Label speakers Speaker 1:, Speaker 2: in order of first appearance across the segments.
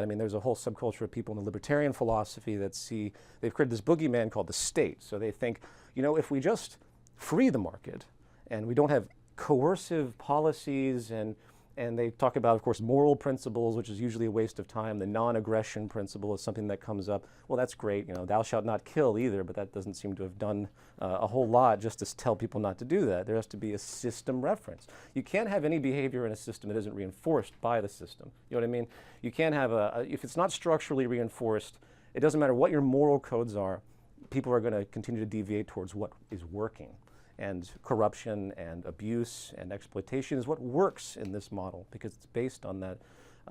Speaker 1: I mean, there's a whole subculture of people in the libertarian philosophy that they've created this boogeyman called the state. So they think, you know, if we just free the market and we don't have coercive policies, and they talk about, of course, moral principles, which is usually a waste of time. The non-aggression principle is something that comes up. Well, that's great, you know, thou shalt not kill either, but that doesn't seem to have done a whole lot just to tell people not to do that. There has to be a system reference. You can't have any behavior in a system that isn't reinforced by the system. You know what I mean? You can't have if it's not structurally reinforced, it doesn't matter what your moral codes are, people are going to continue to deviate towards what is working. And corruption and abuse and exploitation is what works in this model, because it's based on that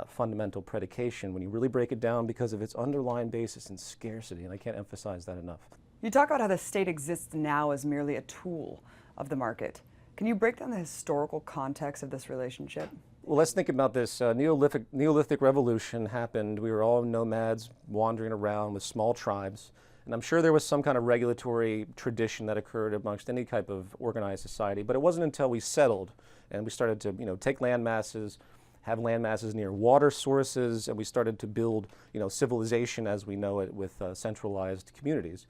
Speaker 1: fundamental predication when you really break it down, because of its underlying basis in scarcity, and I can't emphasize that enough.
Speaker 2: You talk about how the state exists now as merely a tool of the market. Can you break down the historical context of this relationship?
Speaker 1: Well, let's think about this. Neolithic revolution happened. We were all nomads wandering around with small tribes. And I'm sure there was some kind of regulatory tradition that occurred amongst any type of organized society, but it wasn't until we settled and we started to, you know, take land masses, have land masses near water sources, and we started to build, you know, civilization as we know it with centralized communities.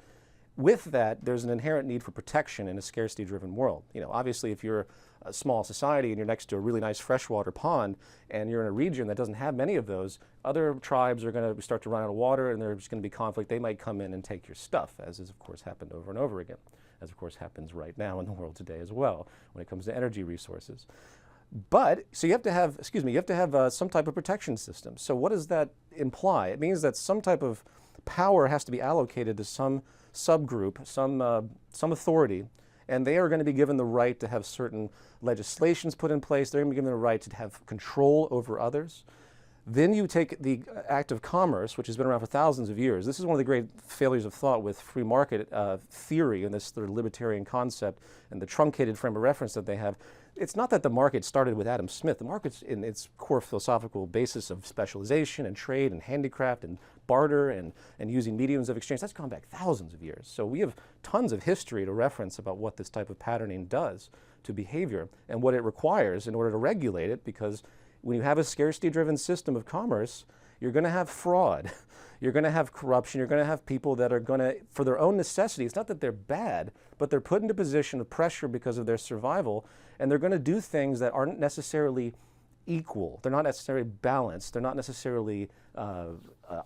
Speaker 1: With that, there's an inherent need for protection in a scarcity-driven world. You know, obviously, if you're a small society and you're next to a really nice freshwater pond and you're in a region that doesn't have many of those, other tribes are going to start to run out of water and there's going to be conflict. They might come in and take your stuff, as has, of course, happened over and over again, as, of course, happens right now in the world today as well when it comes to energy resources. But, so you have to have, some type of protection system. So what does that imply? It means that some type of power has to be allocated to some subgroup, some authority, and they are going to be given the right to have certain legislations put in place. They're going to be given the right to have control over others. Then you take the act of commerce, which has been around for thousands of years. This is one of the great failures of thought with free market theory and this sort of libertarian concept and the truncated frame of reference that they have. It's not that the market started with Adam Smith. The market's in its core philosophical basis of specialization and trade and handicraft and barter and using mediums of exchange. That's gone back thousands of years. So we have tons of history to reference about what this type of patterning does to behavior and what it requires in order to regulate it, because when you have a scarcity-driven system of commerce, you're going to have fraud, you're going to have corruption, you're going to have people that are going to, for their own necessity, it's not that they're bad, but they're put into a position of pressure because of their survival, and they're going to do things that aren't necessarily equal, they're not necessarily balanced, they're not necessarily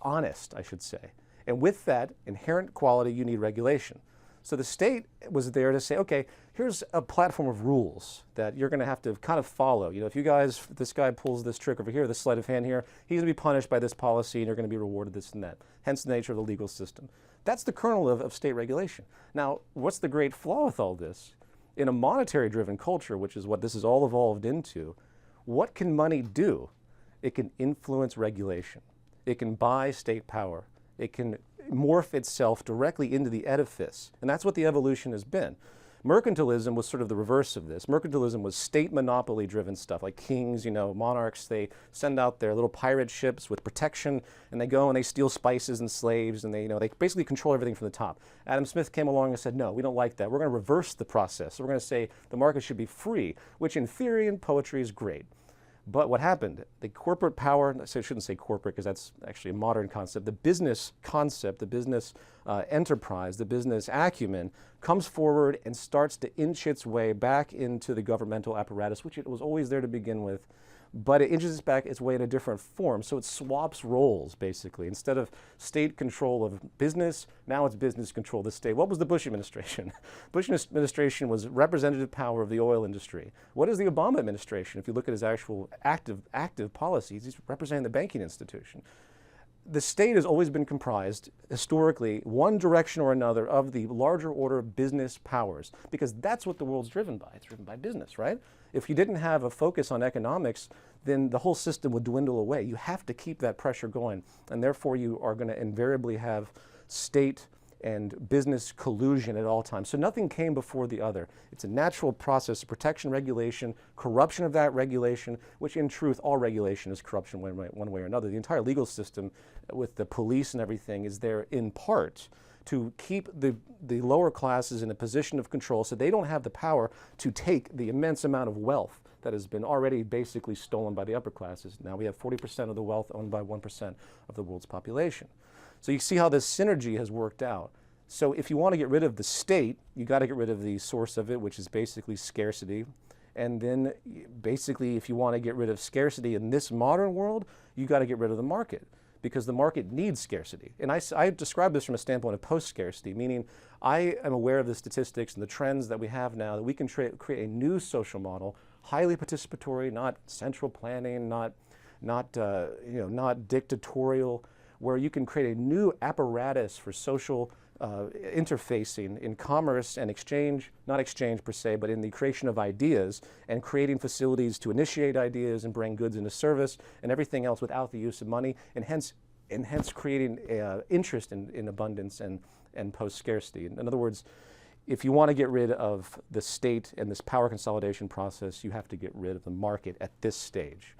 Speaker 1: honest, I should say. And with that inherent quality, you need regulation. So the state was there to say, okay, here's a platform of rules that you're going to have to kind of follow. You know, if this guy pulls this trick over here, this sleight of hand here, he's going to be punished by this policy and you're going to be rewarded this and that. Hence the nature of the legal system. That's the kernel of state regulation. Now, what's the great flaw with all this? In a monetary-driven culture, which is what this has all evolved into, what can money do? It can influence regulation. It can buy state power. It can morph itself directly into the edifice. And that's what the evolution has been. Mercantilism was sort of the reverse of this. Mercantilism was state monopoly driven stuff, like kings, you know, monarchs, they send out their little pirate ships with protection and they go and they steal spices and slaves and they basically control everything from the top. Adam Smith came along and said, no, we don't like that. We're going to reverse the process. So we're going to say the market should be free, which in theory and poetry is great. But what happened? The corporate power, so I shouldn't say corporate because that's actually a modern concept, the business concept, the business enterprise, the business acumen comes forward and starts to inch its way back into the governmental apparatus, which it was always there to begin with, but it inches its way in a different form. So it swaps roles, basically. Instead of state control of business, now it's business control of the state. What was the Bush administration? Bush administration was representative power of the oil industry. What is the Obama administration? If you look at his actual active policies, he's representing the banking institution. The state has always been comprised, historically, one direction or another, of the larger order of business powers, because that's what the world's driven by. It's driven by business, right? If you didn't have a focus on economics, then the whole system would dwindle away. You have to keep that pressure going, and therefore you are going to invariably have state and business collusion at all times. So nothing came before the other. It's a natural process of protection, regulation, corruption of that regulation, which in truth, all regulation is corruption one way or another. The entire legal system with the police and everything is there in part to keep the lower classes in a position of control so they don't have the power to take the immense amount of wealth that has been already basically stolen by the upper classes. Now we have 40% of the wealth owned by 1% of the world's population. So you see how this synergy has worked out. So if you want to get rid of the state, you got to get rid of the source of it, which is basically scarcity. And then basically, if you want to get rid of scarcity in this modern world, you got to get rid of the market, because the market needs scarcity. And I describe this from a standpoint of post-scarcity, meaning I am aware of the statistics and the trends that we have now, that we can create a new social model, highly participatory, not central planning, not dictatorial, where you can create a new apparatus for social interfacing in commerce and exchange, not exchange per se, but in the creation of ideas and creating facilities to initiate ideas and bring goods into service and everything else without the use of money, and hence creating interest in abundance and post-scarcity. In other words, if you want to get rid of the state and this power consolidation process, you have to get rid of the market at this stage.